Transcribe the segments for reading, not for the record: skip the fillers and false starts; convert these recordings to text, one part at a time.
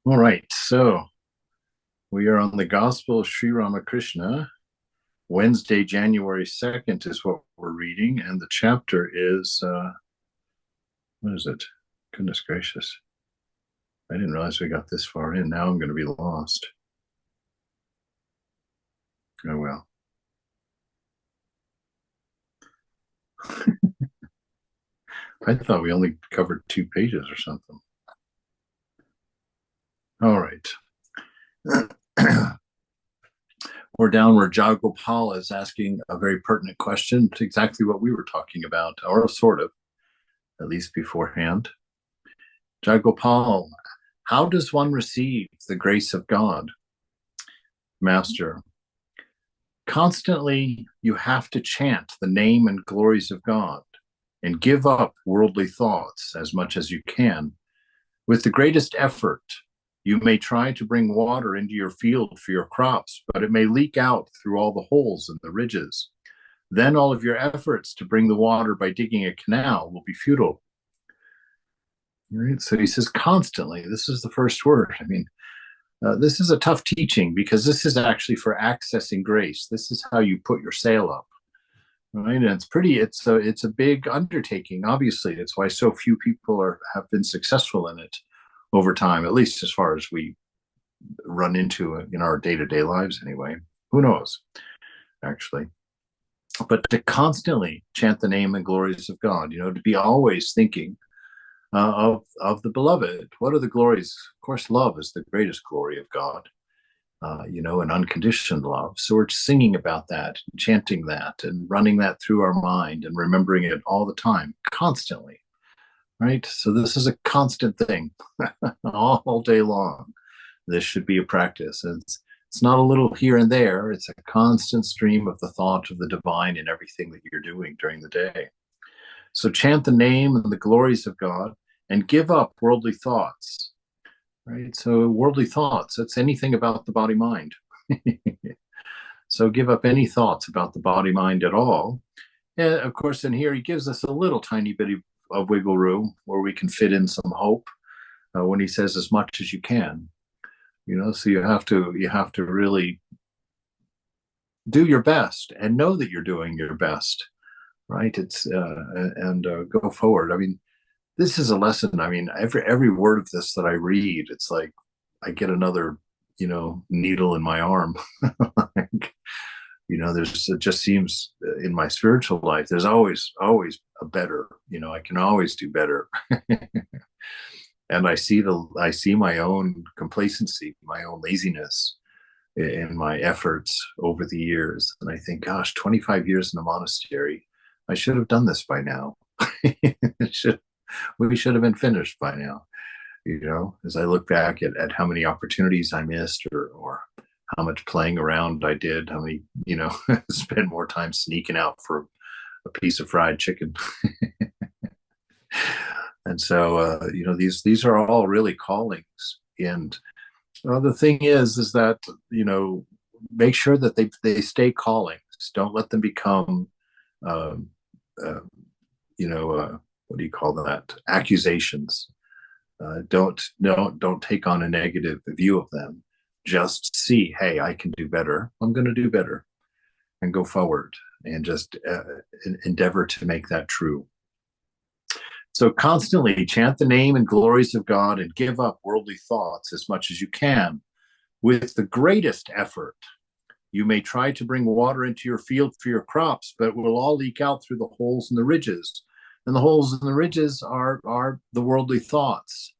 All right, so we are on the Gospel of Sri Ramakrishna. Wednesday, January 2nd is what we're reading, and the chapter is, what is it? Goodness gracious. I didn't realize we got this far in. Now I'm going to be lost. Oh, well. I thought we only covered 2 pages or something. All right. We're down where Jagopal is asking a very pertinent question. It's exactly what we were talking about, or sort of, at least beforehand. Jagopal, how does one receive the grace of God? Master, constantly you have to chant the name and glories of God and give up worldly thoughts as much as you can. With the greatest effort, you may try to bring water into your field for your crops, but it may leak out through all the holes and the ridges. Then all of your efforts to bring the water by digging a canal will be futile. Right? So he says constantly, this is the first word. I mean, this is a tough teaching because this is actually for accessing grace. This is how you put your sail up, right? And it's a big undertaking. Obviously, it's why so few people have been successful in it over time, at least as far as we run into it in our day-to-day lives anyway. Who knows, actually. But to constantly chant the name and glories of God, to be always thinking of the beloved. What are the glories? Of course, love is the greatest glory of God, and unconditioned love. So we're singing about that, chanting that, and running that through our mind and remembering it all the time, constantly, right? So this is a constant thing all day long. This should be a practice. It's not a little here and there. It's a constant stream of the thought of the divine in everything that you're doing during the day. So chant the name and the glories of God and give up worldly thoughts, right? So worldly thoughts, that's anything about the body mind. So give up any thoughts about the body mind at all. And of course, in here, he gives us a little tiny bit of wiggle room where we can fit in some hope when he says as much as you can. So you have to really do your best and know that you're doing your best, right? It's and go forward. I mean, this is a lesson. I mean, every word of this that I read, it's like I get another, needle in my arm. Like, there's it just seems in my spiritual life, there's always a better. I can always do better. And I see my own complacency, my own laziness in my efforts over the years, and I think, gosh, 25 years in a monastery, I should have done this by now. We should have been finished by now. As I look back at how many opportunities I missed, or how much playing around I did, how many, spend more time sneaking out for a piece of fried chicken. And so, these are all really callings. And the thing is that, make sure that they stay callings. Don't let them become, um, uh, what do you call that? Accusations. Don't take on a negative view of them. Just see, hey, I can do better. I'm going to do better, and go forward, and just endeavor to make that true. So constantly chant the name and glories of God and give up worldly thoughts as much as you can. With the greatest effort, you may try to bring water into your field for your crops, but it will all leak out through the holes in the ridges. And the holes in the ridges are the worldly thoughts,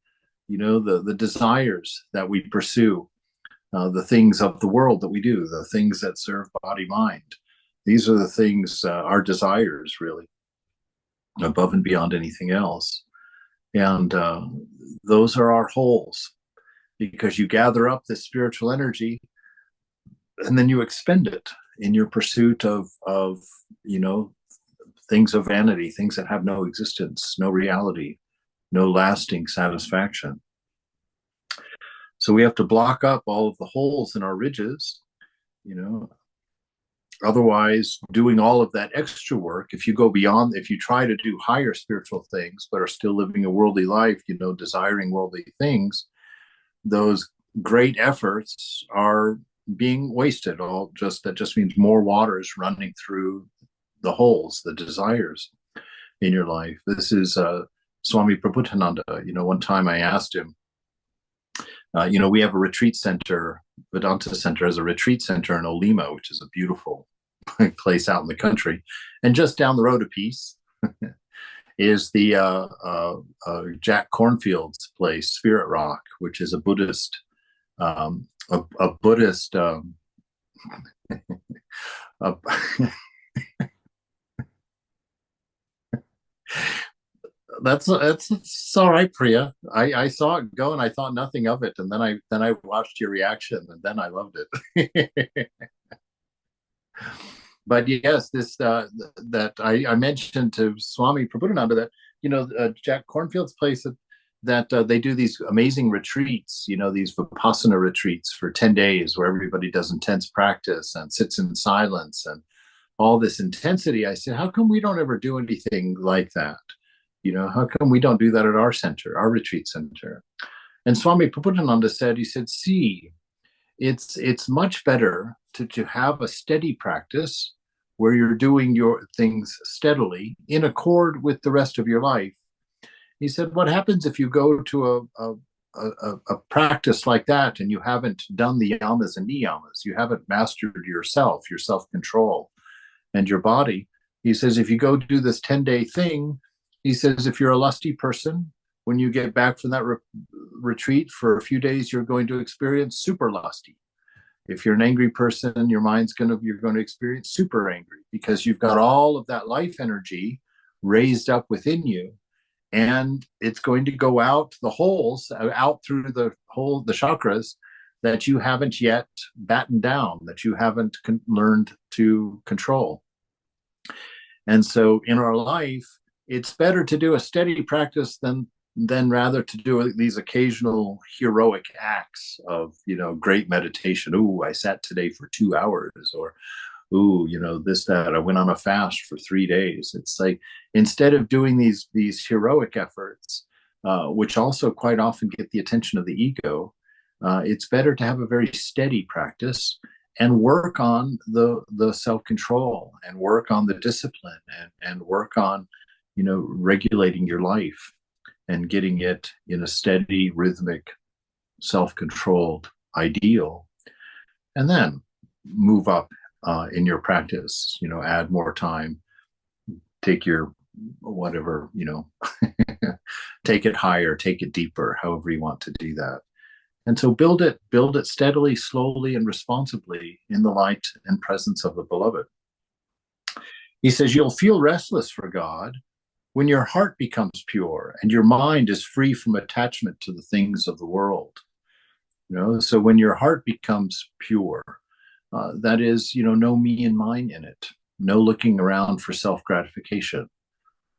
the desires that we pursue, the things of the world that we do, the things that serve body mind. These are the things, our desires, really, above and beyond anything else. And those are our holes, because you gather up this spiritual energy and then you expend it in your pursuit of things of vanity, things that have no existence, no reality, no lasting satisfaction. So we have to block up all of the holes in our ridges. Otherwise, doing all of that extra work, if you try to do higher spiritual things but are still living a worldly life, desiring worldly things, those great efforts are being wasted. That just means more water is running through the holes, the desires in your life. This is Swami Prabhupada. One time I asked him, we have a retreat center. Vedanta Center has a retreat center in Olima, which is a beautiful place out in the country. And just down the road a piece is the Jack Cornfield's place, Spirit Rock, which is a Buddhist, a Buddhist. That's it's all right, Priya. I saw it go and I thought nothing of it, and then I watched your reaction, and then I loved it. But yes, this that I mentioned to Swami Prabhupada that Jack Cornfield's place that they do these amazing retreats, these Vipassana retreats for 10 days where everybody does intense practice and sits in silence and all this intensity. I said, how come we don't ever do anything like that? How come we don't do that at our center, our retreat center? And Swami Prabhupada said, see, it's much better to have a steady practice where you're doing your things steadily in accord with the rest of your life. He said, what happens if you go to a practice like that and you haven't done the yamas and niyamas, you haven't mastered yourself, your self-control and your body? He says, if you go do this 10-day thing, he says, if you're a lusty person, when you get back from that retreat for a few days, you're going to experience super lusty. If you're an angry person, you're going to experience super angry, because you've got all of that life energy raised up within you, and it's going to go out the holes, out through the chakras that you haven't yet battened down, that you haven't learned to control. And so in our life, it's better to do a steady practice than rather to do these occasional heroic acts of, great meditation. Ooh, I sat today for 2 hours, or, ooh, this, that, I went on a fast for 3 days. It's like, instead of doing these heroic efforts, which also quite often get the attention of the ego, it's better to have a very steady practice and work on the self-control and work on the discipline and work on, regulating your life and getting it in a steady, rhythmic, self-controlled ideal, and then move up in your practice, add more time, take your whatever, take it higher, take it deeper, however you want to do that. And so build it steadily, slowly, and responsibly in the light and presence of the beloved. He says, you'll feel restless for God when your heart becomes pure and your mind is free from attachment to the things of the world. So when your heart becomes pure, that is, no me and mine in it, no looking around for self-gratification,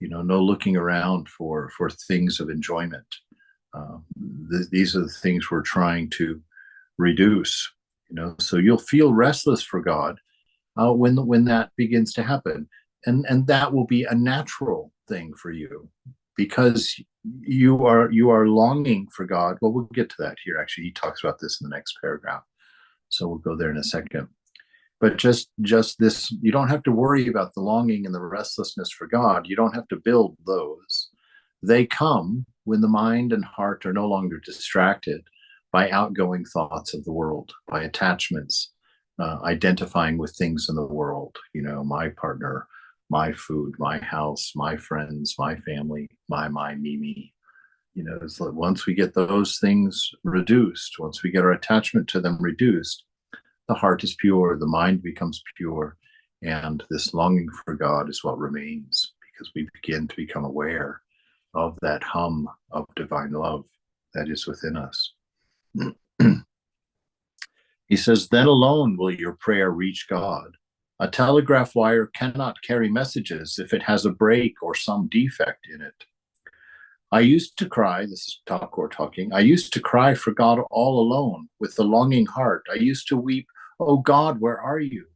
no looking around for things of enjoyment. These are the things we're trying to reduce, so you'll feel restless for God when that begins to happen. And that will be a natural thing for you, because you are longing for God. Well, we'll get to that here. Actually, he talks about this in the next paragraph, so we'll go there in a second. But just this, you don't have to worry about the longing and the restlessness for God. You don't have to build those. They come when the mind and heart are no longer distracted by outgoing thoughts of the world, by attachments, identifying with things in the world, my partner, my food, my house, my friends, my family, my, me. So once we get those things reduced, once we get our attachment to them reduced, the heart is pure, the mind becomes pure, and this longing for God is what remains, because we begin to become aware of that hum of divine love that is within us. He says, then alone will your prayer reach God. A telegraph wire cannot carry messages if it has a break or some defect in it. I used to cry, this is Thakur talking, I used to cry for God all alone with the longing heart. I used to weep, oh God, where are you?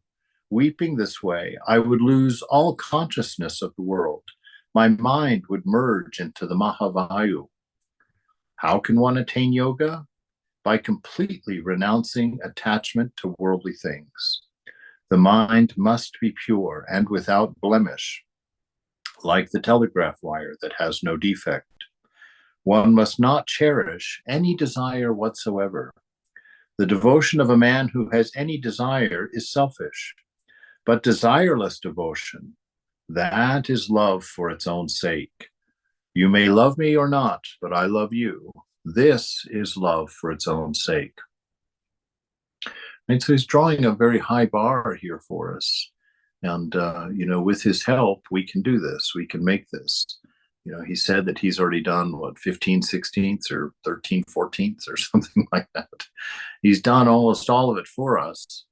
Weeping this way, I would lose all consciousness of the world. My mind would merge into the Mahavayu. How can one attain yoga? by completely renouncing attachment to worldly things. The mind must be pure and without blemish, like the telegraph wire that has no defect. One must not cherish any desire whatsoever. The devotion of a man who has any desire is selfish, but desireless devotion, that is love for its own sake. You may love me or not, but I love you. This is love for its own sake. And so he's drawing a very high bar here for us. And, with his help, we can do this. We can make this. He said that he's already done, 15 sixteenths or 13 14ths or something like that. He's done almost all of it for us,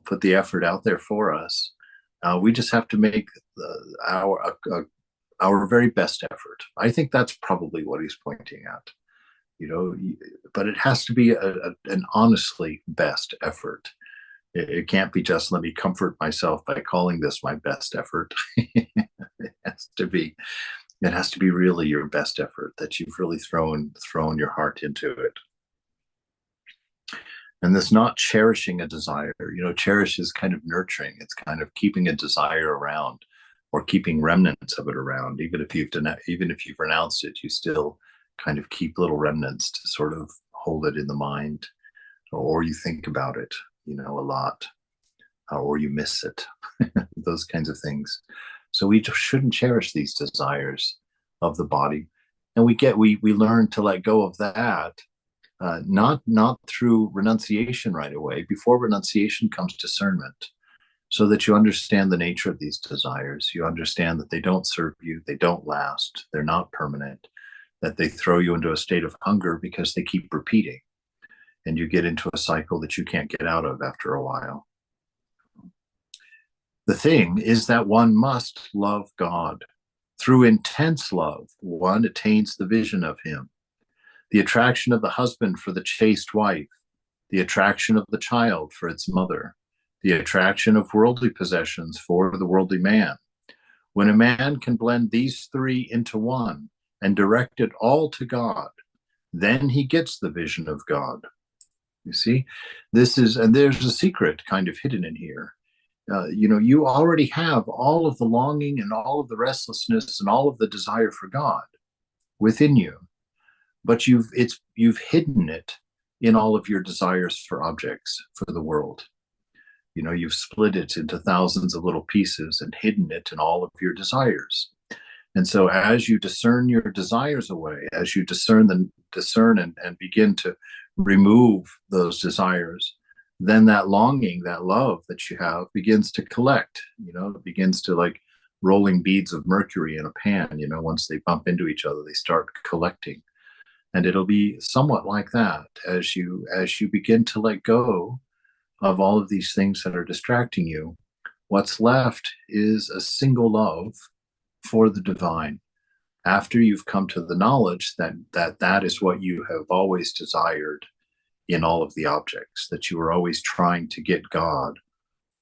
put the effort out there for us. We just have to make our very best effort. I think that's probably what he's pointing at. But it has to be an honestly best effort. It can't be just let me comfort myself by calling this my best effort. It has to be really your best effort, that you've really thrown your heart into it. And this not cherishing a desire, cherish is kind of nurturing. It's kind of keeping a desire around, or keeping remnants of it around. Even if you've renounced it, you still kind of keep little remnants to sort of hold it in the mind, or you think about it, a lot, or you miss it, those kinds of things. So we shouldn't cherish these desires of the body, and we learn to let go of that, not through renunciation right away. Before renunciation comes discernment, so that you understand the nature of these desires. You understand that they don't serve you, they don't last, they're not permanent, that they throw you into a state of hunger because they keep repeating, and you get into a cycle that you can't get out of after a while. The thing is that one must love God. Through intense love, one attains the vision of him, the attraction of the husband for the chaste wife, the attraction of the child for its mother, the attraction of worldly possessions for the worldly man. When a man can blend these three into one and direct it all to God, then he gets the vision of God. You see, and there's a secret kind of hidden in here. You already have all of the longing and all of the restlessness and all of the desire for God within you, but you've hidden it in all of your desires for objects, for the world. You've split it into thousands of little pieces and hidden it in all of your desires. And so as you discern your desires away, as you discern and begin to remove those desires, then that longing, that love that you have begins to collect. It begins to, like rolling beads of mercury in a pan. Once they bump into each other, they start collecting. And it'll be somewhat like that as you begin to let go of all of these things that are distracting you. What's left is a single love for the divine. After you've come to the knowledge that is what you have always desired in all of the objects, that you were always trying to get God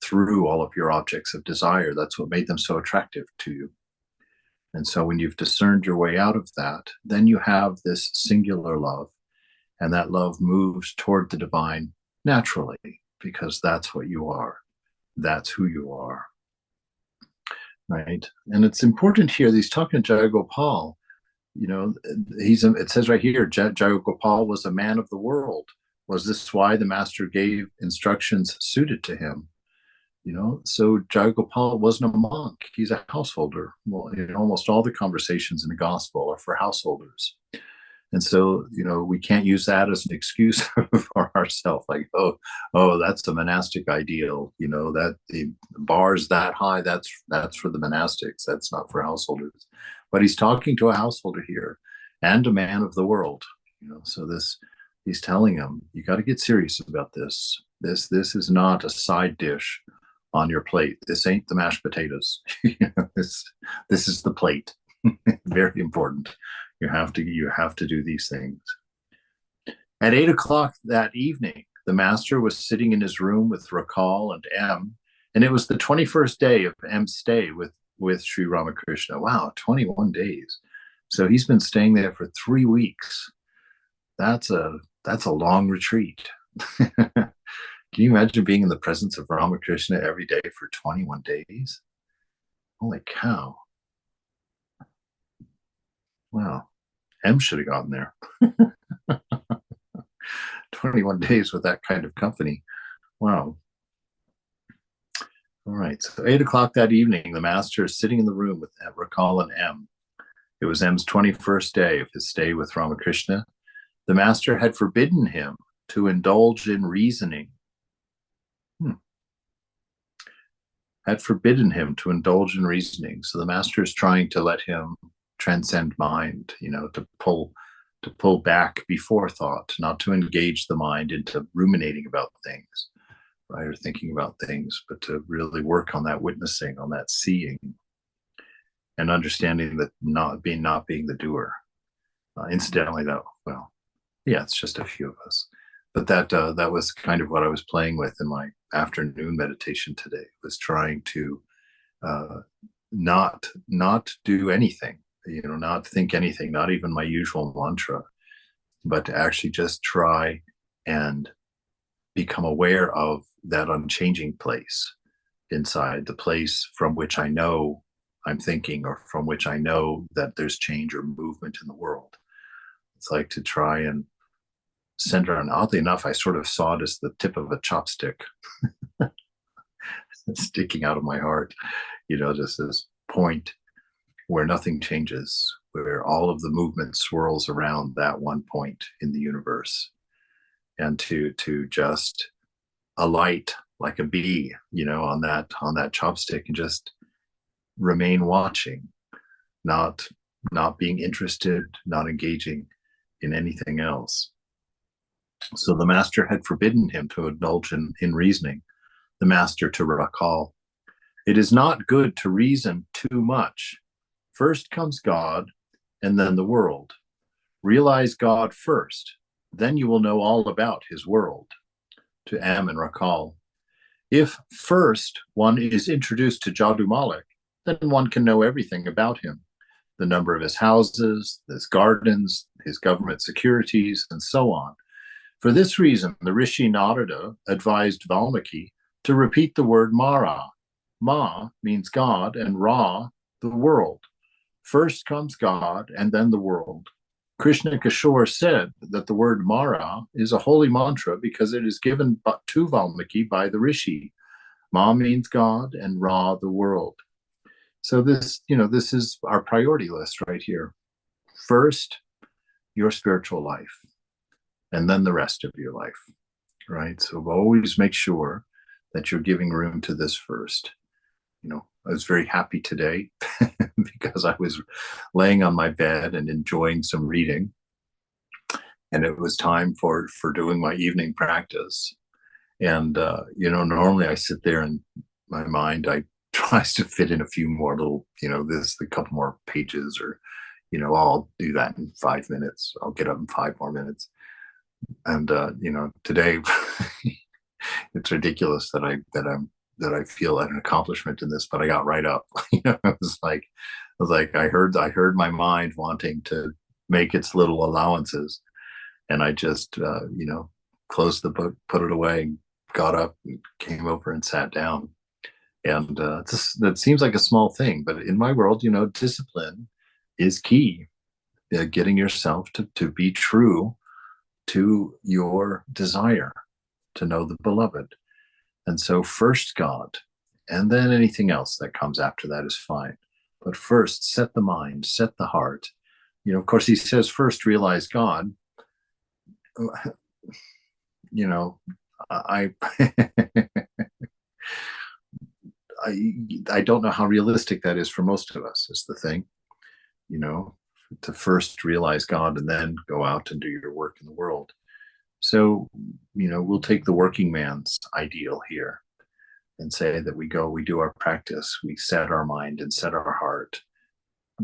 through all of your objects of desire. That's what made them so attractive to you. And so when you've discerned your way out of that, then you have this singular love, and that love moves toward the divine naturally, because that's what you are. That's who you are. Right? And it's important here that he's talking to Jayagopal. It says right here, Jayagopal was a man of the world. Was this why the master gave instructions suited to him? So Jayagopal wasn't a monk. He's a householder. Well, almost all the conversations in the gospel are for householders. And so, we can't use that as an excuse for ourselves. Like, oh, that's the monastic ideal. That the bar's that high. That's for the monastics. That's not for householders. But he's talking to a householder here, and a man of the world. So he's telling him, you got to get serious about this. This is not a side dish on your plate. This ain't the mashed potatoes. This is the plate. Very important. You have to do these things. At 8 o'clock that evening, the master was sitting in his room with Rakal and M, and it was the 21st day of M's stay with Sri Ramakrishna. Wow, 21 days. So he's been staying there for 3 weeks. That's a that's a long retreat. Can you imagine being in the presence of Ramakrishna every day for 21 days? Holy cow. Wow. M should have gotten there. 21 days with that kind of company. Wow. All right. So 8 o'clock that evening, the master is sitting in the room with Rakal and M. It was M's 21st day of his stay with Ramakrishna. The master had forbidden him to indulge in reasoning. Had forbidden him to indulge in reasoning. So the master is trying to let him transcend mind, to pull back before thought, not to engage the mind into ruminating about things, right, or thinking about things, but to really work on that witnessing, on that seeing, and understanding that not being the doer. Incidentally, though, well, yeah, it's just a few of us, but that was kind of what I was playing with in my afternoon meditation today. Was trying to not do anything, not think anything, not even my usual mantra, but to actually just try and become aware of that unchanging place inside, the place from which I know I'm thinking, or from which I know that there's change or movement in the world. It's like to try and center, and oddly enough, I sort of saw it as the tip of a chopstick sticking out of my heart, just this point where nothing changes, where all of the movement swirls around that one point in the universe, and to just alight like a bee, on that chopstick, and just remain watching, not being interested, not engaging in anything else. So the master had forbidden him to indulge in reasoning. The master to Rakal, it is not good to reason too much. First comes God, and then the world. Realize God first, then you will know all about his world. To M and Rakal, if first one is introduced to Jadu Malik, then one can know everything about him, the number of his houses, his gardens, his government securities, and so on. For this reason, the Rishi Narada advised Valmiki to repeat the word Mara. Ma means God, and Ra, the world. First comes God, and then the world. Krishna Kishore said that the word Mara is a holy mantra because it is given to Valmiki by the Rishi. Ma means God, and Ra, the world. So this is our priority list right here. First, your spiritual life, and then the rest of your life, right? So always make sure that you're giving room to this first. I was very happy today because I was laying on my bed and enjoying some reading, and it was time for doing my evening practice. And normally I sit there and my mind, I tries to fit in a few more little, a couple more pages, or I'll do that in 5 minutes. I'll get up in 5 more minutes. And today it's ridiculous that I feel an accomplishment in this, but I got right up. I was like, I heard my mind wanting to make its little allowances, and I just closed the book, put it away, got up, and came over and sat down. And that seems like a small thing, but in my world, discipline is key. Getting yourself to be true to your desire to know the beloved. And so first God, and then anything else that comes after that is fine. But first, set the mind, set the heart. Of course, he says first realize God. I I don't know how realistic that is for most of us, is the thing, to first realize God and then go out and do your work in the world. So, we'll take the working man's ideal here and say that we do our practice, we set our mind and set our heart,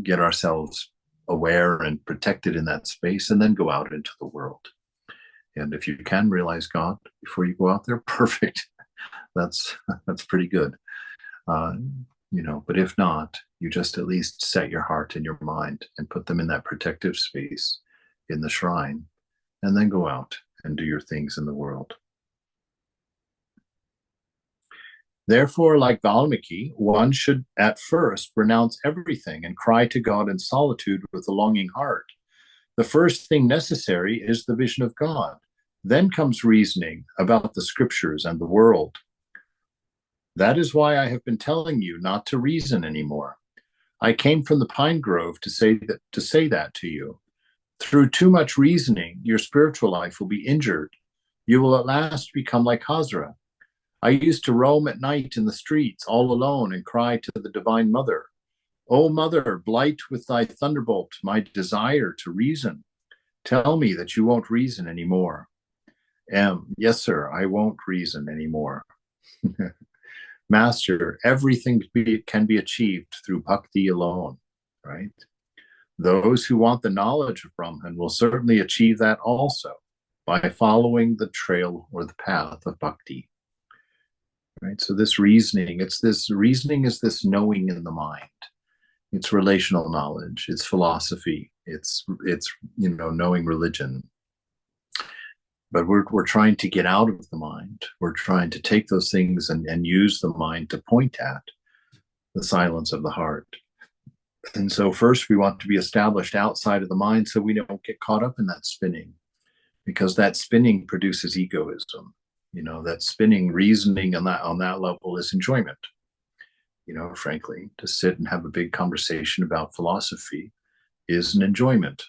get ourselves aware and protected in that space, and then go out into the world. And if you can realize God before you go out there, perfect. That's pretty good. But if not, you just at least set your heart and your mind and put them in that protective space in the shrine, and then go out and do your things in the world. Therefore, like Valmiki, one should at first renounce everything and cry to God in solitude with a longing heart. The first thing necessary is the vision of God. Then comes reasoning about the scriptures and the world. That is why I have been telling you not to reason anymore. I came from the pine grove to say that to you. Through too much reasoning, your spiritual life will be injured. You will at last become like Hazra. I used to roam at night in the streets all alone and cry to the Divine Mother, O Mother, blight with thy thunderbolt my desire to reason. Tell me that you won't reason anymore. Yes, sir, I won't reason anymore. Master, everything can be achieved through bhakti alone, right? Those who want the knowledge of Brahman will certainly achieve that also by following the trail or the path of bhakti. Right? So this reasoning is this knowing in the mind. It's relational knowledge, it's philosophy, it's knowing religion. But we're trying to get out of the mind. We're trying to take those things and use the mind to point at the silence of the heart. And so first we want to be established outside of the mind so we don't get caught up in that spinning, because that spinning produces egoism. That spinning reasoning on that level is enjoyment. Frankly, to sit and have a big conversation about philosophy is an enjoyment.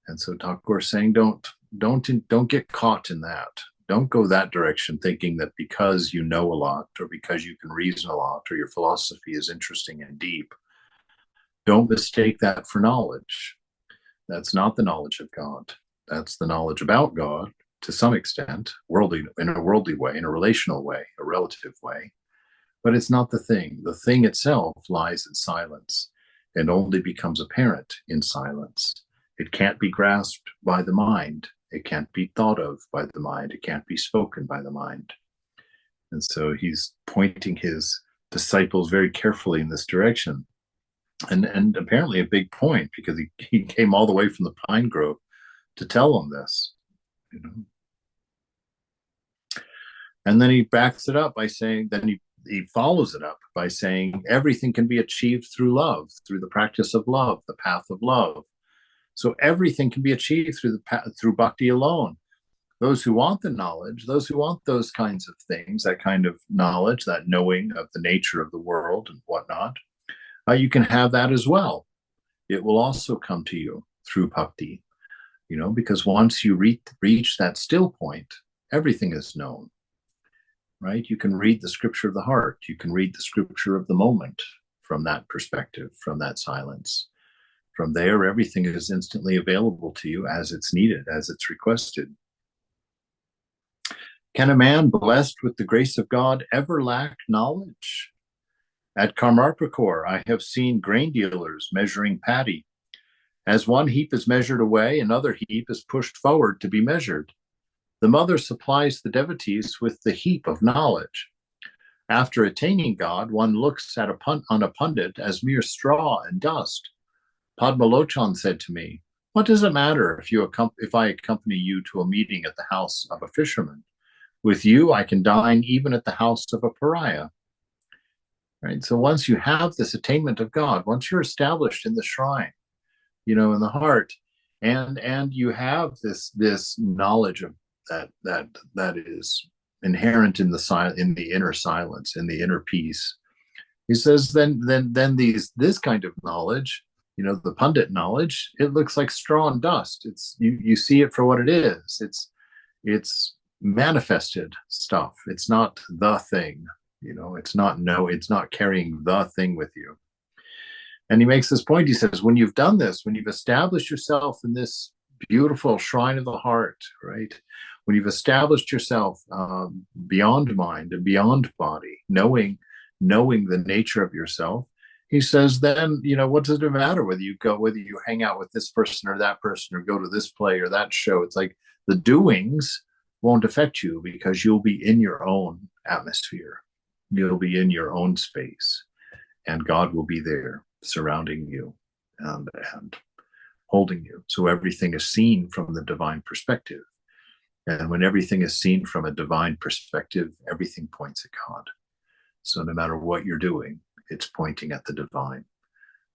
And so Thakur is saying, don't get caught in that. Don't go that direction thinking that because you know a lot or because you can reason a lot or your philosophy is interesting and deep. Don't mistake that for knowledge. That's not the knowledge of God. That's the knowledge about God to some extent, in a worldly way, in a relational way, a relative way. But it's not the thing. The thing itself lies in silence and only becomes apparent in silence. It can't be grasped by the mind. It can't be thought of by the mind. It can't be spoken by the mind. And so he's pointing his disciples very carefully in this direction. And apparently a big point, because he came all the way from the pine grove to tell them this. And then he backs it up by saying, he follows it up by saying, everything can be achieved through love, through the practice of love, the path of love. So everything can be achieved through bhakti alone. Those who want the knowledge, those who want those kinds of things, that kind of knowledge, that knowing of the nature of the world and whatnot, you can have that as well. It will also come to you through bhakti, because once you reach that still point, everything is known, right? You can read the scripture of the heart. You can read the scripture of the moment from that perspective, from that silence. From there, everything is instantly available to you as it's needed, as it's requested. Can a man blessed with the grace of God ever lack knowledge? At Karmarpakor, I have seen grain dealers measuring paddy. As one heap is measured away, another heap is pushed forward to be measured. The mother supplies the devotees with the heap of knowledge. After attaining God, one looks at on a pundit as mere straw and dust. Padmalochan said to me, "What does it matter if I accompany you to a meeting at the house of a fisherman? With you, I can dine even at the house of a pariah." Right? So once you have this attainment of God, once you're established in the shrine, in the heart, and you have this knowledge of that is inherent in the inner silence, in the inner peace. He says, then this kind of knowledge, the pundit knowledge, it looks like straw and dust. It's you see it for what it is. It's manifested stuff. It's not the thing. It's not carrying the thing with you. And he makes this point. He says, when you've done this, when you've established yourself in this beautiful shrine of the heart, right? When you've established yourself beyond mind and beyond body, knowing the nature of yourself, he says, then, what does it matter whether you hang out with this person or that person or go to this play or that show? It's like the doings won't affect you because you'll be in your own atmosphere. You'll be in your own space, and God will be there surrounding you and holding you. So everything is seen from the divine perspective. And when everything is seen from a divine perspective, everything points at God. So no matter what you're doing, it's pointing at the divine.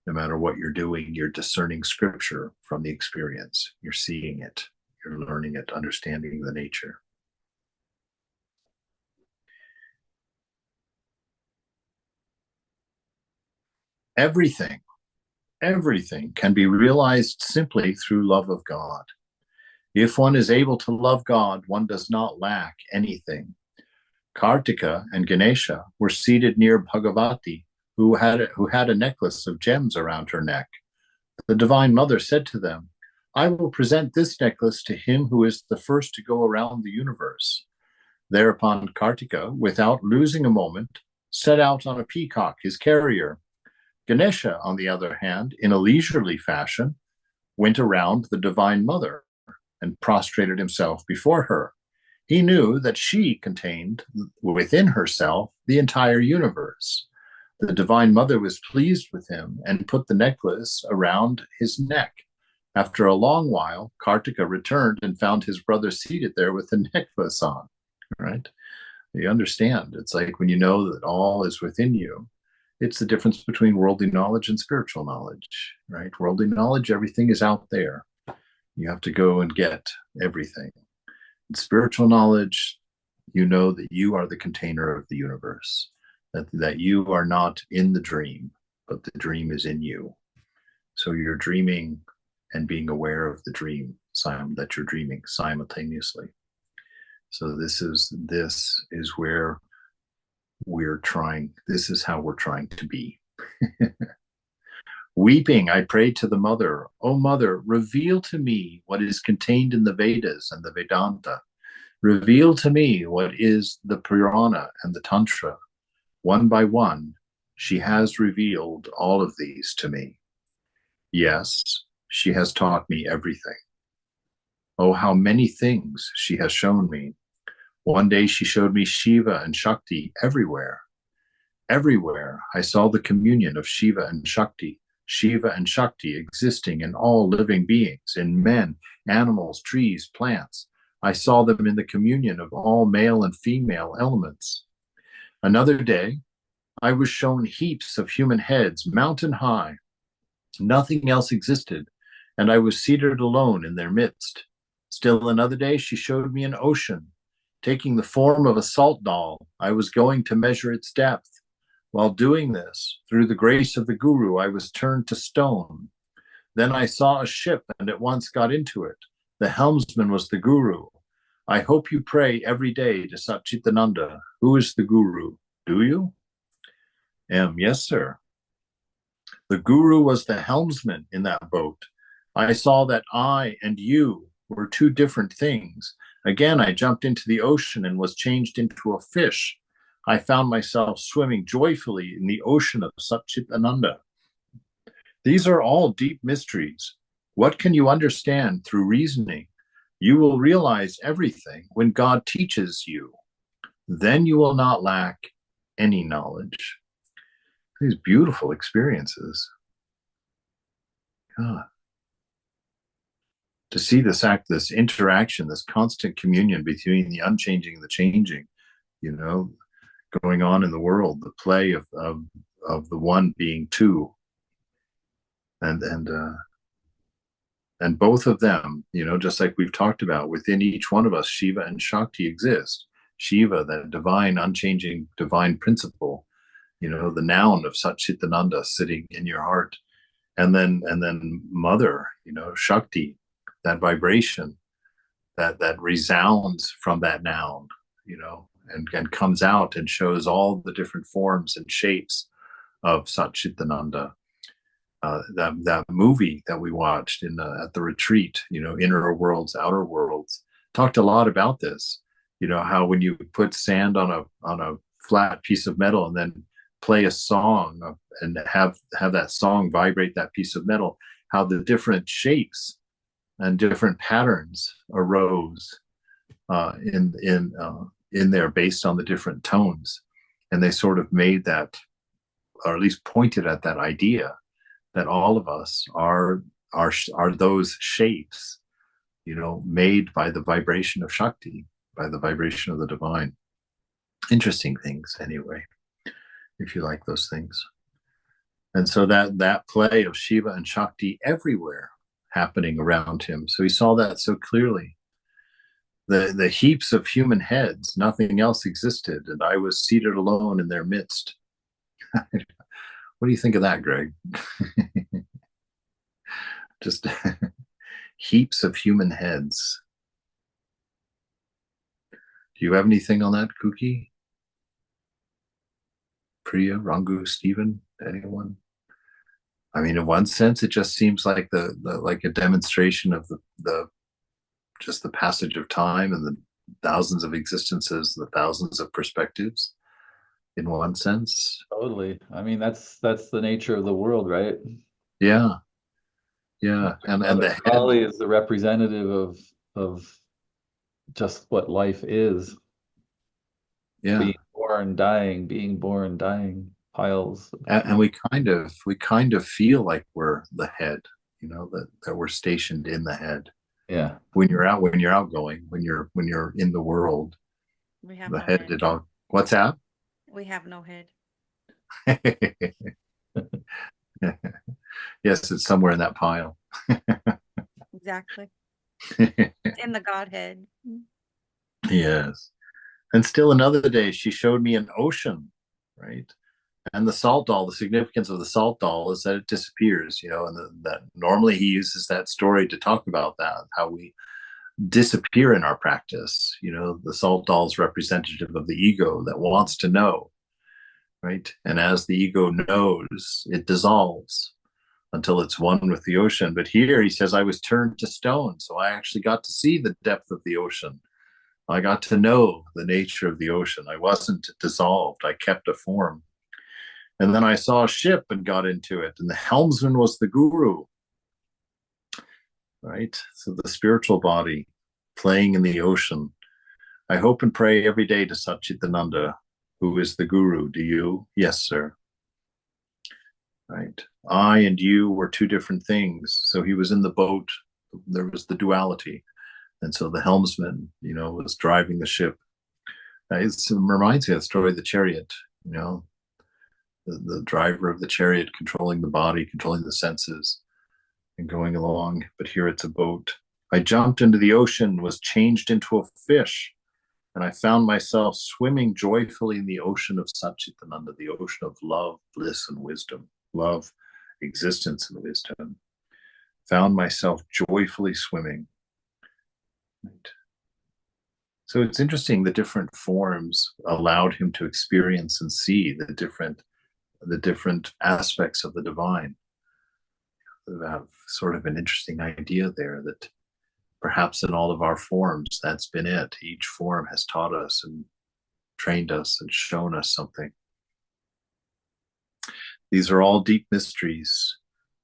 No matter what you're doing, you're discerning scripture from the experience. You're seeing it, you're learning it, understanding the nature. Everything, everything can be realized simply through love of God. If one is able to love God, one does not lack anything. Kartika and Ganesha were seated near Bhagavati, who had a necklace of gems around her neck. The Divine Mother said to them, I will present this necklace to him who is the first to go around the universe. Thereupon Kartika, without losing a moment, set out on a peacock, his carrier. Ganesha, on the other hand, in a leisurely fashion, went around the Divine Mother and prostrated himself before her. He knew that she contained within herself the entire universe. The Divine Mother was pleased with him and put the necklace around his neck. After a long while, Kartika returned and found his brother seated there with the necklace on. Right? You understand. It's like when you know that all is within you, it's the difference between worldly knowledge and spiritual knowledge, right? Worldly knowledge, everything is out there. You have to go and get everything. In spiritual knowledge, you know that you are the container of the universe, that you are not in the dream, but the dream is in you. So you're dreaming and being aware of the dream that you're dreaming simultaneously. So this is where we're trying, this is how we're trying to be. Weeping, I prayed to the mother, O mother, reveal to me what is contained in the Vedas and the Vedanta. Reveal to me what is the Purana and the Tantra. One by one, she has revealed all of these to me. Yes, she has taught me everything. Oh, how many things she has shown me. One day she showed me Shiva and Shakti everywhere. Everywhere I saw the communion of Shiva and Shakti existing in all living beings, in men, animals, trees, plants. I saw them in the communion of all male and female elements. Another day, I was shown heaps of human heads, mountain high. Nothing else existed, and I was seated alone in their midst. Still another day, she showed me an ocean. Taking the form of a salt doll, I was going to measure its depth. While doing this, through the grace of the Guru, I was turned to stone. Then I saw a ship and at once got into it. The helmsman was the Guru. I hope you pray every day to Satchitananda. Who is the Guru? Do you? Yes, sir. The Guru was the helmsman in that boat. I saw that I and you were two different things. Again, I jumped into the ocean and was changed into a fish. I found myself swimming joyfully in the ocean of Satchitananda. These are all deep mysteries. What can you understand through reasoning? You will realize everything when God teaches you. Then you will not lack any knowledge. These beautiful experiences. God. To see this interaction, this constant communion between the unchanging and the changing, going on in the world, the play of the one being two, and both of them, just like we've talked about, within each one of us, Shiva and Shakti exist. Shiva, that divine, unchanging, divine principle, the noun of Satchitananda sitting in your heart, and then Mother, Shakti, that vibration that resounds from that noun, and comes out and shows all the different forms and shapes of Satchitananda. That movie that we watched at the retreat, Inner Worlds, Outer Worlds, talked a lot about this. How when you put sand on a flat piece of metal and then play a song and have that song vibrate that piece of metal, how the different shapes and different patterns arose in there based on the different tones, and they sort of made that, or at least pointed at that idea that all of us are those shapes made by the vibration of Shakti, by the vibration of the divine. Interesting things, anyway, if you like those things. And so that play of Shiva and Shakti everywhere happening around him. So he saw that so clearly. The heaps of human heads, nothing else existed, and I was seated alone in their midst. What do you think of that, Greg? Just heaps of human heads. Do you have anything on that, Kuki? Priya, Rangu, Stephen, anyone? I mean, in one sense, it just seems like the like a demonstration of the just the passage of time and the thousands of existences, the thousands of perspectives. In one sense, Totally. I mean, that's the nature of the world, right? yeah, yeah, and Mother the head, Kali is the representative of just what life is. yeah, Being born, dying, piles. and we kind of feel like we're the head, that we're stationed in the head. Yeah. When you're outgoing, when you're in the world, We have the no head head. it all. What's that? We have no head. Yes, it's somewhere in that pile. Exactly. In the Godhead. Yes. And still another day, she showed me an ocean, right? And the salt doll, the significance of the salt doll is that it disappears, and that normally he uses that story to talk about that, how we disappear in our practice. The salt doll is representative of the ego that wants to know, right? And as the ego knows, it dissolves until it's one with the ocean. But here he says, I was turned to stone. So I actually got to see the depth of the ocean. I got to know the nature of the ocean. I wasn't dissolved. I kept a form. And then I saw a ship and got into it. And the helmsman was the guru, right? So the spiritual body playing in the ocean. I hope and pray every day to Satchitananda, who is the guru. Do you? Yes, sir. Right. I and you were two different things. So he was in the boat. There was the duality. And so the helmsman, was driving the ship. It reminds me of the story of the chariot, the driver of the chariot controlling the body, controlling the senses, and going along. But here it's a boat. I jumped into the ocean, was changed into a fish, and I found myself swimming joyfully in the ocean of Satchitananda, the ocean of love, bliss, and wisdom. Love, existence, and wisdom. Found myself joyfully swimming. Right. So it's interesting, the different forms allowed him to experience and see the different aspects of the divine. We have sort of an interesting idea there that perhaps in all of our forms, that's been it. Each form has taught us and trained us and shown us something. These are all deep mysteries.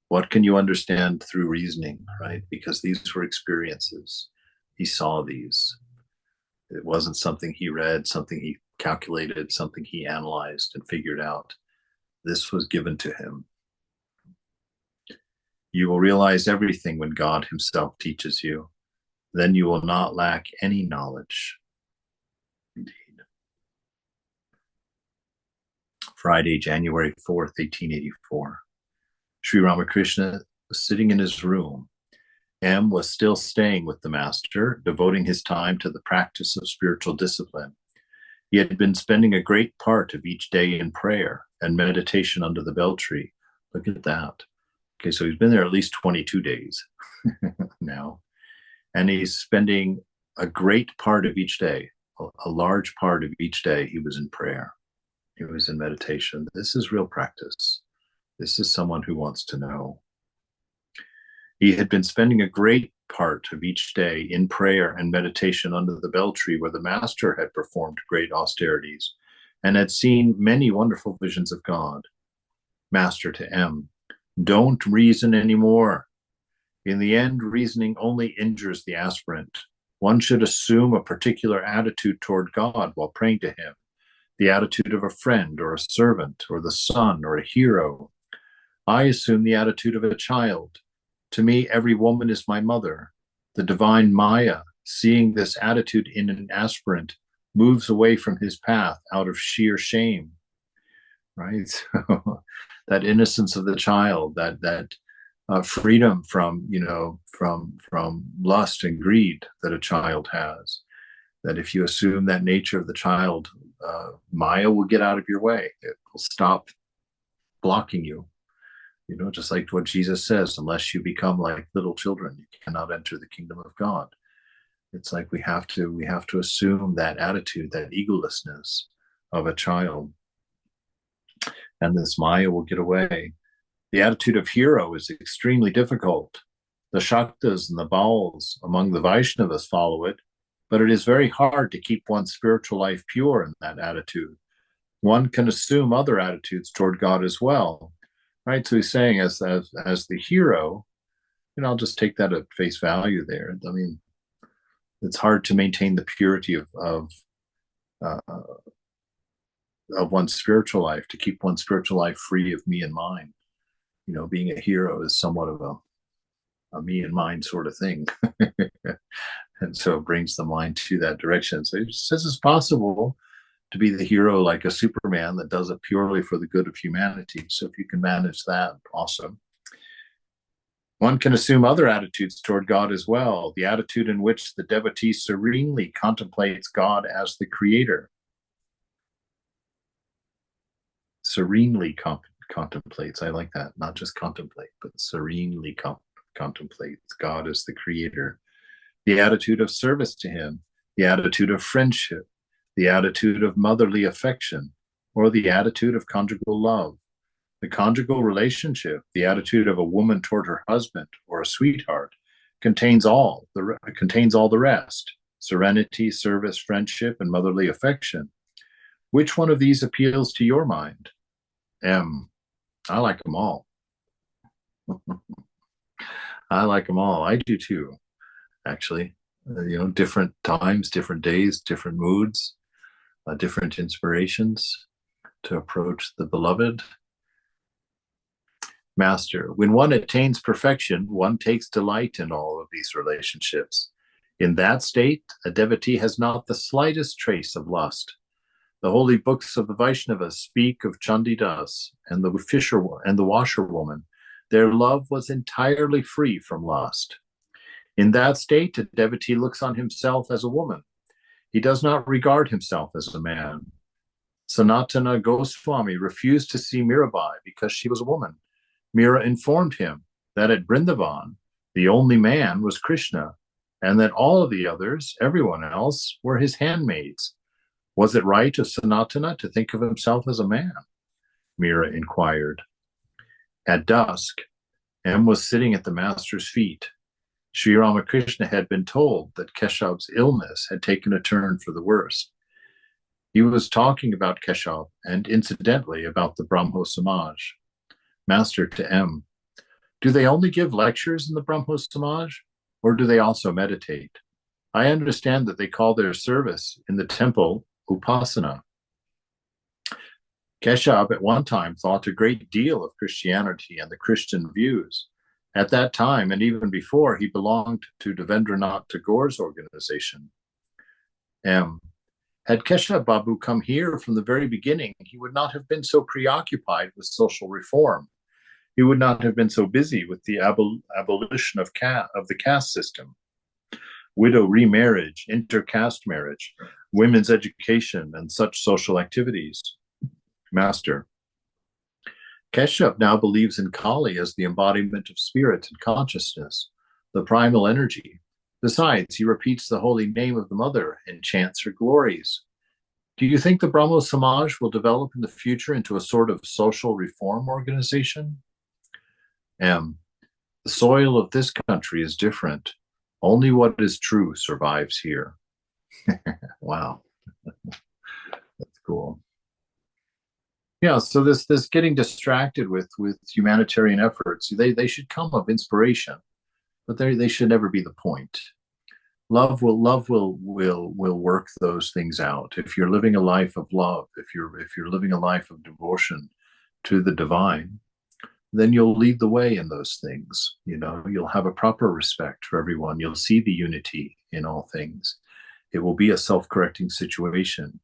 What can you understand through reasoning, right? Because these were experiences. He saw these. It wasn't something he read, something he calculated, something he analyzed and figured out. This was given to him. You will realize everything when God himself teaches you. Then you will not lack any knowledge. Indeed. Friday, January 4th, 1884. Sri Ramakrishna was sitting in his room. M was still staying with the master, devoting his time to the practice of spiritual discipline. He had been spending a great part of each day in prayer and meditation under the bel tree. Look at that. Okay, so he's been there at least 22 days now. And he's spending a great part of each day, a large part of each day, he was in prayer. He was in meditation. This is real practice. This is someone who wants to know. He had been spending a great part of each day in prayer and meditation under the bel tree where the master had performed great austerities and had seen many wonderful visions of God. Master to M, don't reason anymore. In the end, reasoning only injures the aspirant. One should assume a particular attitude toward God while praying to him, the attitude of a friend or a servant or the son or a hero. I assume the attitude of a child. To me, every woman is my mother. The divine Maya, seeing this attitude in an aspirant, moves away from his path out of sheer shame, right? So that innocence of the child, that freedom from, from lust and greed that a child has, that if you assume that nature of the child, Maya will get out of your way. It will stop blocking you. Just like what Jesus says, unless you become like little children, you cannot enter the kingdom of God. It's like we have to assume that attitude, that egolessness of a child. And this Maya will get away. The attitude of hero is extremely difficult. The Shaktas and the Bauls among the Vaishnavas follow it, but it is very hard to keep one's spiritual life pure in that attitude. One can assume other attitudes toward God as well, right? So he's saying as the hero, I'll just take that at face value there. I mean, it's hard to maintain the purity of one's spiritual life, to keep one's spiritual life free of me and mine. Being a hero is somewhat of a me and mine sort of thing. And so it brings the mind to that direction. So he says it's possible to be the hero like a Superman that does it purely for the good of humanity. So if you can manage that, awesome. One can assume other attitudes toward God as well. The attitude in which the devotee serenely contemplates God as the creator. Serenely contemplates. I like that. Not just contemplate, but serenely contemplates God as the creator. The attitude of service to him, the attitude of friendship, the attitude of motherly affection, or the attitude of conjugal love. The conjugal relationship, the attitude of a woman toward her husband or a sweetheart, contains all the rest: serenity, service, friendship, and motherly affection. Which one of these appeals to your mind? I like them all. I like them all. I do too, actually. Different times, different days, different moods, different inspirations to approach the beloved. Master, when one attains perfection, one takes delight in all of these relationships. In that state, a devotee has not the slightest trace of lust. The holy books of the Vaishnavas speak of Chandidas and the fisher and the washerwoman. Their love was entirely free from lust. In that state, a devotee looks on himself as a woman. He does not regard himself as a man. Sanatana Goswami refused to see Mirabai because she was a woman. Mira informed him that at Vrindavan, the only man was Krishna, and that all of the others, everyone else, were his handmaids. Was it right of Sanatana to think of himself as a man? Mira inquired. At dusk, M was sitting at the master's feet. Sri Ramakrishna had been told that Keshav's illness had taken a turn for the worse. He was talking about Keshav and incidentally about the Brahmo Samaj. Master to M, do they only give lectures in the Brahmo Samaj, or do they also meditate? I understand that they call their service in the temple Upasana. Keshav at one time thought a great deal of Christianity and the Christian views. At that time, and even before, he belonged to Devendranath Tagore's organization. M. Had Keshav Babu come here from the very beginning, he would not have been so preoccupied with social reform. He would not have been so busy with the abolition of the caste system, widow remarriage, intercaste marriage, women's education, and such social activities. Master, Keshav now believes in Kali as the embodiment of spirit and consciousness, the primal energy. Besides, he repeats the holy name of the mother and chants her glories. Do you think the Brahmo Samaj will develop in the future into a sort of social reform organization? M. The soil of this country is different. Only what is true survives here. Wow. That's cool. Yeah, so this getting distracted with humanitarian efforts, they should come of inspiration, but they should never be the point. Love will work those things out. If you're living a life of love, if you're living a life of devotion to the divine, then you'll lead the way in those things. You'll have a proper respect for everyone. You'll see the unity in all things. It will be a self-correcting situation.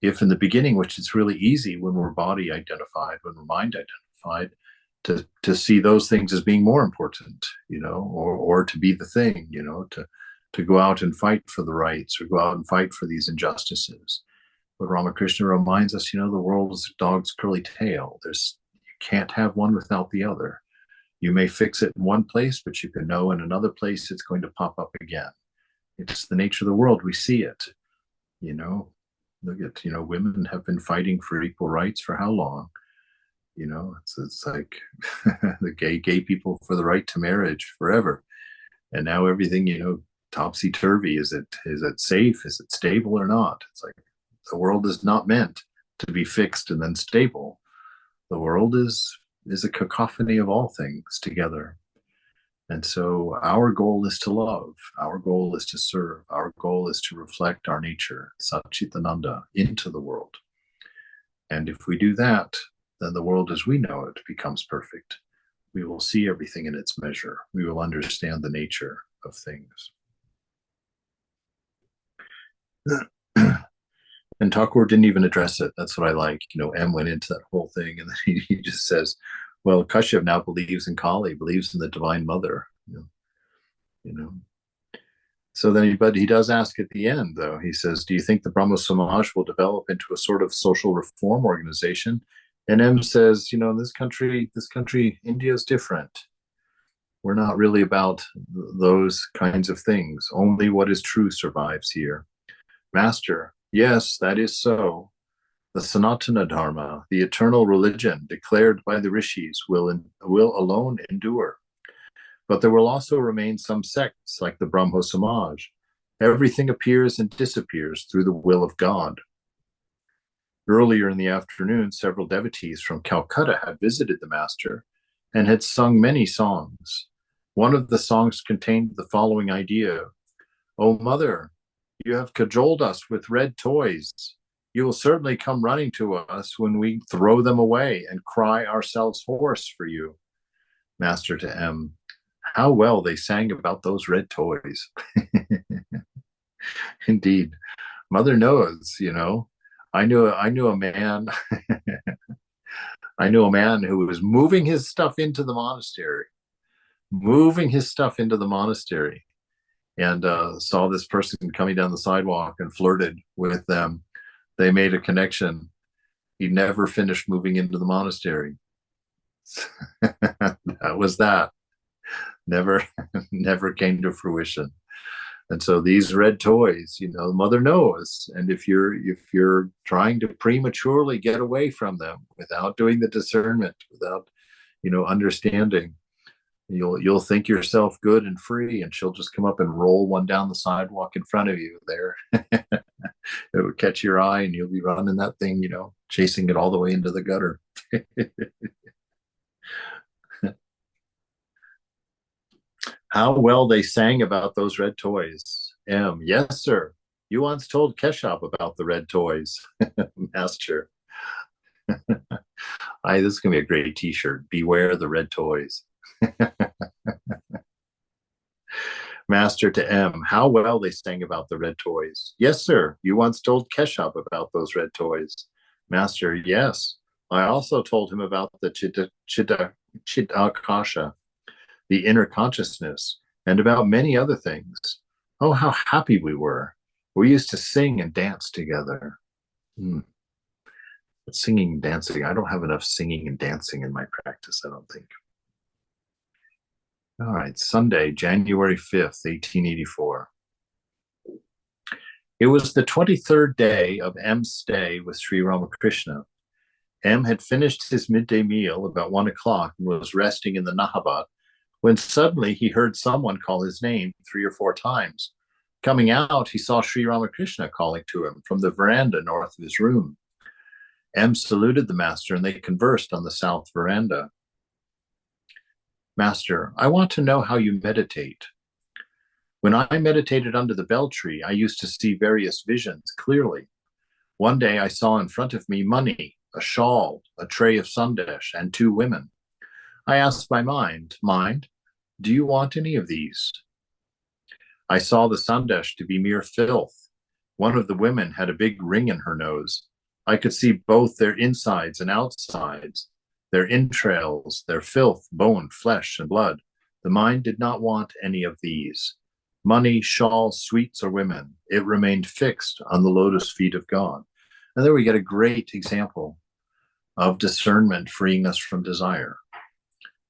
If in the beginning, which is really easy when we're body identified, when we're mind identified, to see those things as being more important, or to be the thing, to go out and fight for the rights or go out and fight for these injustices. But Ramakrishna reminds us, the world is a dog's curly tail. You can't have one without the other. You may fix it in one place, but you can know in another place it's going to pop up again. It's the nature of the world. We see it. Look at, women have been fighting for equal rights for how long? It's like the gay people for the right to marriage forever. And now everything, topsy-turvy. Is it safe? Is it stable or not? It's like the world is not meant to be fixed and then stable. The world is a cacophony of all things together. And so our goal is to love. Our goal is to serve. Our goal is to reflect our nature, Satchitananda, into the world. And if we do that, then the world as we know it becomes perfect. We will see everything in its measure. We will understand the nature of things. And Thakur didn't even address it. That's what I like. M went into that whole thing, and then he just says, well, Kashyap now believes in Kali, believes in the Divine Mother. So then, but he does ask at the end, though. He says, do you think the Brahmo Samaj will develop into a sort of social reform organization? And M says, this country, India is different. We're not really about those kinds of things. Only what is true survives here. Master, yes, that is so. The Sanatana Dharma, the eternal religion declared by the rishis, will alone endure. But there will also remain some sects like the Brahmo Samaj. Everything appears and disappears through the will of God. Earlier in the afternoon, several devotees from Calcutta had visited the master and had sung many songs. One of the songs contained the following idea: "O mother, you have cajoled us with red toys. You will certainly come running to us when we throw them away and cry ourselves hoarse for you." Master to M, how well they sang about those red toys. Indeed, Mother knows, I knew a man I knew a man who was moving his stuff into the monastery, and saw this person coming down the sidewalk and flirted with them. They made a connection. He never finished moving into the monastery. That was that. Never came to fruition. And so these red toys, Mother knows. And if you're trying to prematurely get away from them without doing the discernment, without, understanding, you'll think yourself good and free, and she'll just come up and roll one down the sidewalk in front of you there. It would catch your eye, and you'll be running that thing, chasing it all the way into the gutter. How well they sang about those red toys. M, yes, sir. You once told Keshav about the red toys. Master. This is going to be a great t-shirt. Beware the red toys. Master to M, how well they sang about the red toys. Yes, sir. You once told Keshav about those red toys. Master, yes. I also told him about the Chidakasha, the inner consciousness, and about many other things. Oh, how happy we were. We used to sing and dance together. But singing and dancing, I don't have enough singing and dancing in my practice, I don't think. All right, Sunday, January 5th, 1884. It was the 23rd day of M's stay with Sri Ramakrishna. M had finished his midday meal about 1 o'clock and was resting in the Nahabat, when suddenly he heard someone call his name 3 or 4 times. Coming out, he saw Sri Ramakrishna calling to him from the veranda north of his room. M saluted the master, and they conversed on the south veranda. Master, I want to know how you meditate. When I meditated under the bell tree, I used to see various visions clearly. One day I saw in front of me money, a shawl, a tray of sandesh, and 2 women. I asked my mind, do you want any of these? I saw the Sandesh to be mere filth. One of the women had a big ring in her nose. I could see both their insides and outsides, their entrails, their filth, bone, flesh, and blood. The mind did not want any of these. Money, shawls, sweets, or women. It remained fixed on the lotus feet of God. And there we get a great example of discernment freeing us from desire.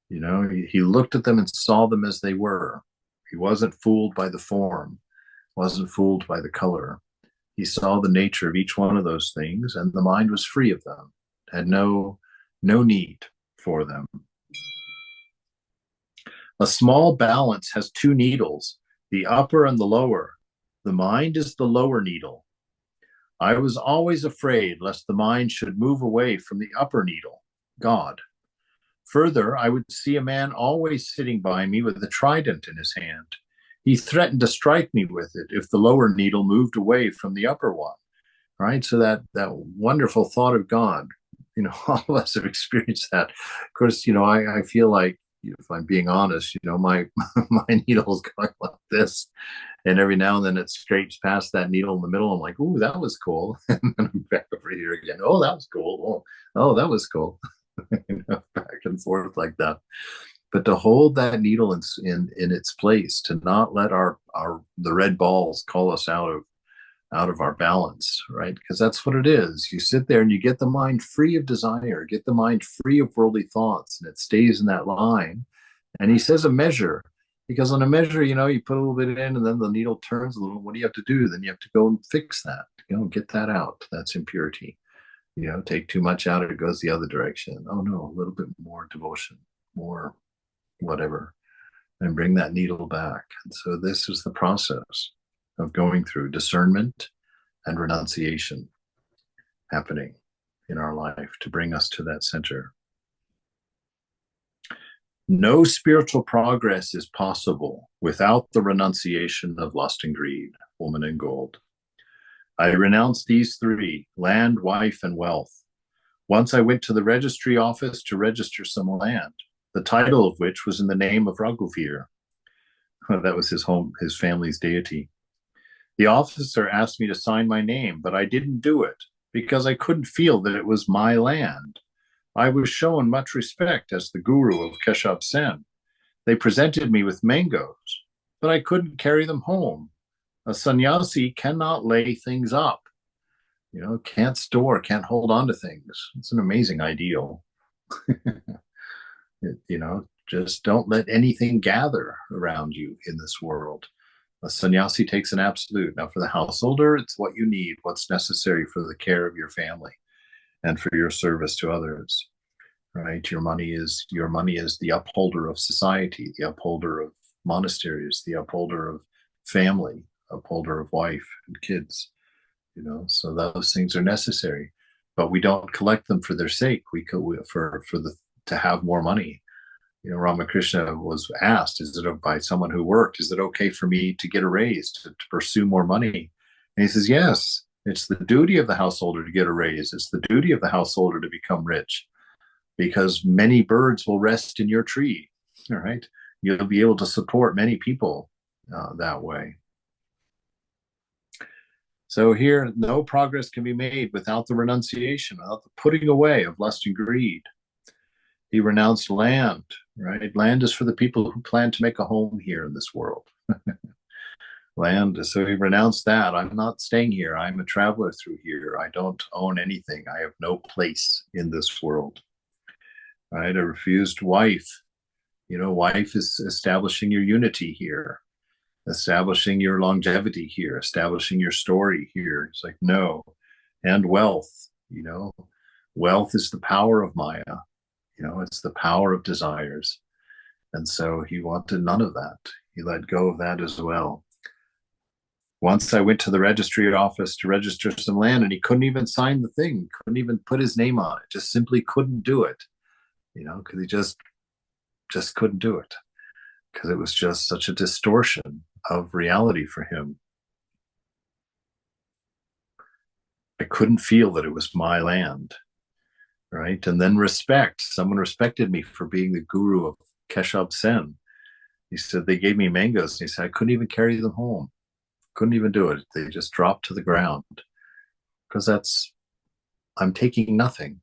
You know, he looked at them and saw them as they were. He wasn't fooled by the form, wasn't fooled by the color. He saw the nature of each one of those things, and the mind was free of them, had no need for them. A small balance has two needles, the upper and the lower. The mind is the lower needle. I was always afraid lest the mind should move away from the upper needle, God. Further, I would see a man always sitting by me with a trident in his hand. He threatened to strike me with it if the lower needle moved away from the upper one. Right? So that wonderful thought of God, you know, all of us have experienced that. Of course, you know, I feel like, if I'm being honest, you know, my my needle is going like this, and every now and then it scrapes past that needle in the middle. I'm like, ooh, that was cool. And then I'm back over here again. Oh, that was cool. Oh, that was cool. You know, back and forth like that. But to hold that needle in its place, to not let the red balls call us out of our balance, right? Because that's what it is. You sit there and you get the mind free of desire, get the mind free of worldly thoughts, and it stays in that line. And he says a measure, because on a measure, you know, you put a little bit in and then the needle turns a little. What do you have to do? Then you have to go and fix that, you know, get that out. That's impurity. You know, take too much out, it goes the other direction. Oh no, a little bit more devotion, more whatever, and bring that needle back. And so this is the process of going through discernment and renunciation happening in our life to bring us to that center. No spiritual progress is possible without the renunciation of lust and greed, woman and gold. I renounced these three: land, wife, and wealth. Once I went to the registry office to register some land, the title of which was in the name of Raghuvir. That was his family's deity. The officer asked me to sign my name, but I didn't do it because I couldn't feel that it was my land. I was shown much respect as the guru of Keshab Sen. They presented me with mangoes, but I couldn't carry them home. A sannyasi cannot lay things up, you know, can't store, can't hold on to things. It's an amazing ideal. You know, just don't let anything gather around you in this world. A sannyasi takes an absolute. Now, for the householder, it's what you need, what's necessary for the care of your family and for your service to others. Right? Your money is the upholder of society, the upholder of monasteries, the upholder of family, upholder of wife and kids. You know, so those things are necessary, but we don't collect them for their sake. To have more money. You know, Ramakrishna was asked, is it by someone who worked, is it okay for me to get a raise, to pursue more money? And he says, yes, it's the duty of the householder to get a raise. It's the duty of the householder to become rich, because many birds will rest in your tree. All right. You'll be able to support many people that way. So here, no progress can be made without the renunciation, without the putting away of lust and greed. He renounced land, right? Land is for the people who plan to make a home here in this world. Land, so he renounced that. I'm not staying here. I'm a traveler through here. I don't own anything. I have no place in this world. Right? A refused wife. You know, wife is establishing your unity here, establishing your longevity here, establishing your story here. It's like, no. And wealth, you know, wealth is the power of Maya. You know, it's the power of desires. And so he wanted none of that. He let go of that as well. Once I went to the registry office to register some land, and he couldn't even sign the thing, couldn't even put his name on it, just simply couldn't do it, you know, because he just couldn't do it, because it was just such a distortion of reality for him. I couldn't feel that it was my land. right? And then respect. Someone respected me for being the guru of Keshab Sen. He said they gave me mangoes. And he said I couldn't even carry them home. Couldn't even do it. They just dropped to the ground because I'm taking nothing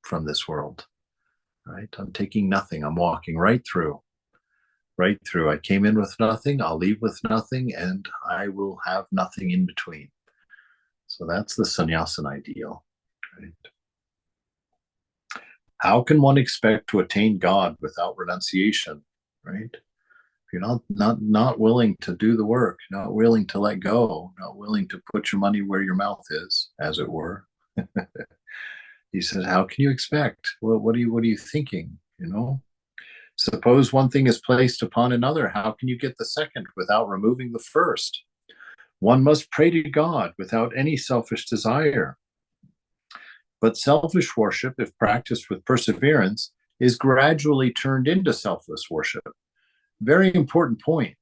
from this world, right? I'm taking nothing. I'm walking right through. Right through. I came in with nothing. I'll leave with nothing, and I will have nothing in between. So that's the sannyasin ideal. Right? How can one expect to attain God without renunciation? Right? If you're not willing to do the work, not willing to let go, not willing to put your money where your mouth is, as it were. He says, how can you expect? Well, what are you thinking? You know? Suppose one thing is placed upon another. How can you get the second without removing the first? One must pray to God without any selfish desire. But selfish worship, if practiced with perseverance, is gradually turned into selfless worship. Very important point,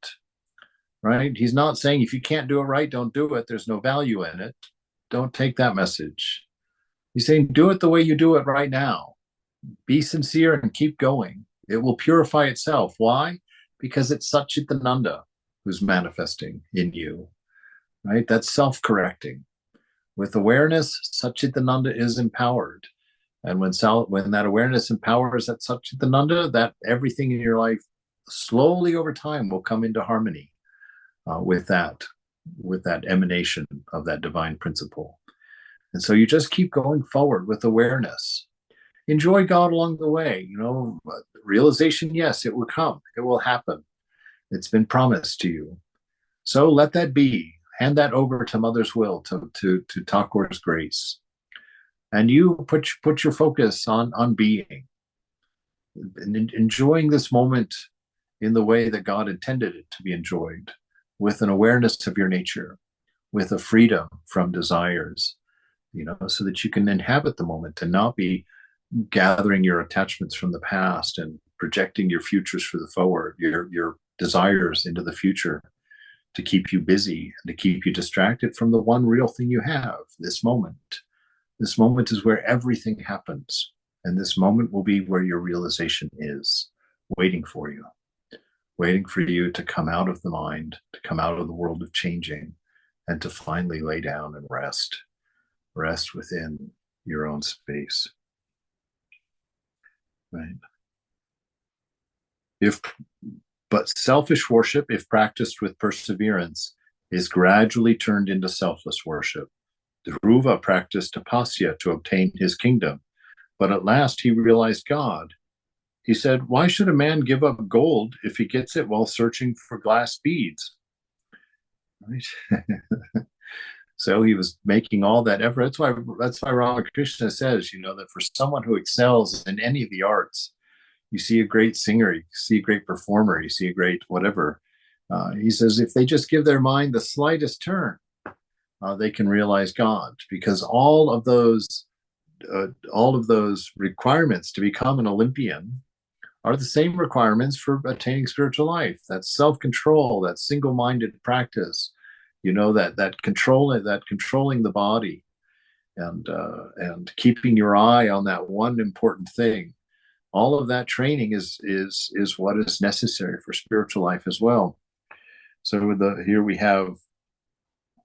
right? He's not saying if you can't do it right, don't do it. There's no value in it. Don't take that message. He's saying do it the way you do it right now. Be sincere and keep going. It will purify itself. Why? Because it's Satchitananda who's manifesting in you, right? That's self-correcting. With awareness, Satchitananda is empowered. And when that awareness empowers that Satchitananda, that everything in your life slowly over time will come into harmony with that emanation of that divine principle. And so you just keep going forward with awareness. Enjoy God along the way. You know, realization, yes, it will come. It will happen. It's been promised to you. So let that be. Hand that over to Mother's will, to Thakur's grace. And you put your focus on being. And enjoying this moment in the way that God intended it to be enjoyed, with an awareness of your nature, with a freedom from desires, you know, so that you can inhabit the moment and not be gathering your attachments from the past and projecting your futures for the forward, your desires into the future to keep you busy and to keep you distracted from the one real thing you have, this moment. This moment is where everything happens. And this moment will be where your realization is, waiting for you to come out of the mind, to come out of the world of changing, and to finally lay down and rest within your own space. Right. But selfish worship, if practiced with perseverance, is gradually turned into selfless worship. Dhruva practiced tapasya to obtain his kingdom, but at last he realized God. He said, why should a man give up gold if he gets it while searching for glass beads? Right? So he was making all that effort. That's why Ramakrishna says, you know, that for someone who excels in any of the arts, you see a great singer, you see a great performer, you see a great whatever. He says, if they just give their mind the slightest turn, they can realize God, because all of those requirements to become an Olympian are the same requirements for attaining spiritual life. That's self-control, that single-minded practice, you know, that controlling the body, and keeping your eye on that one important thing. All of that training is what is necessary for spiritual life as well. So here we have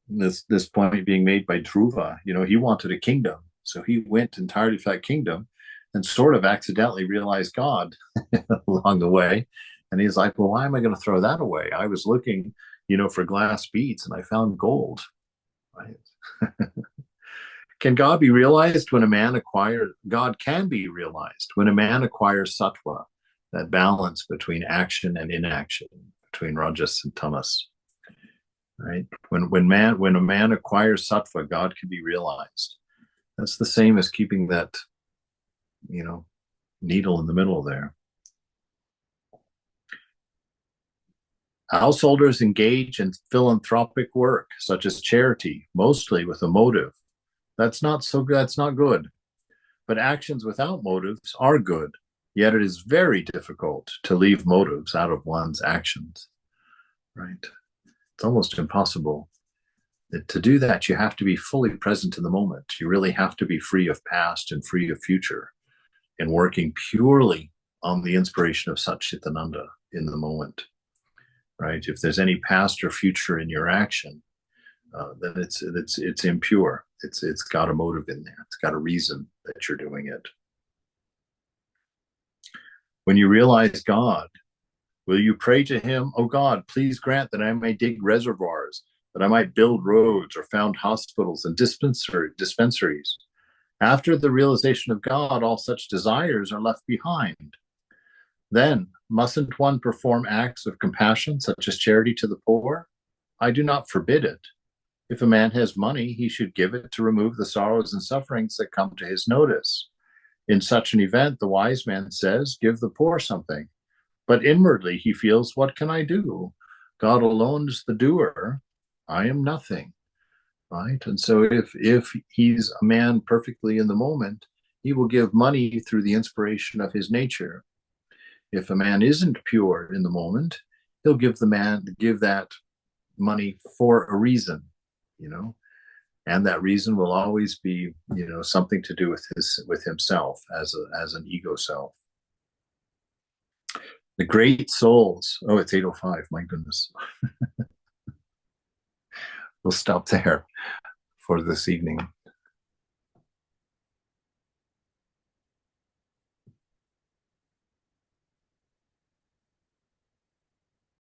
this point being made by Dhruva. You know, he wanted a kingdom, so he went entirely for that kingdom, and sort of accidentally realized God along the way. And he's like, well, why am I going to throw that away? I was looking, you know, for glass beads and I found gold. Right? Can God be realized when a man acquires? God can be realized when a man acquires sattva, that balance between action and inaction, between rajas and tamas. Right? When a man acquires sattva, God can be realized. That's the same as keeping that, you know, needle in the middle there. Householders engage in philanthropic work, such as charity, mostly with a motive. That's not good. But actions without motives are good. Yet it is very difficult to leave motives out of one's actions. Right? It's almost impossible. To do that, you have to be fully present in the moment. You really have to be free of past and free of future. and working purely on the inspiration of Satchitananda in the moment, right? If there's any past or future in your action, then it's impure. It's got a motive in there. It's got a reason that you're doing it. When you realize God, will you pray to him, "Oh God, please grant that I may dig reservoirs, that I might build roads or found hospitals and dispensaries"? After the realization of God, all such desires are left behind. Then, mustn't one perform acts of compassion, such as charity to the poor? I do not forbid it. If a man has money, he should give it to remove the sorrows and sufferings that come to his notice. In such an event, the wise man says, "Give the poor something." But inwardly he feels, "What can I do? God alone is the doer. I am nothing." Right? And so if he's a man perfectly in the moment, he will give money through the inspiration of his nature. If a man isn't pure in the moment, he'll give that money for a reason, and that reason will always be, something to do with himself as an ego self. The great souls. Oh, it's 8:05. My goodness. We'll stop there for this evening.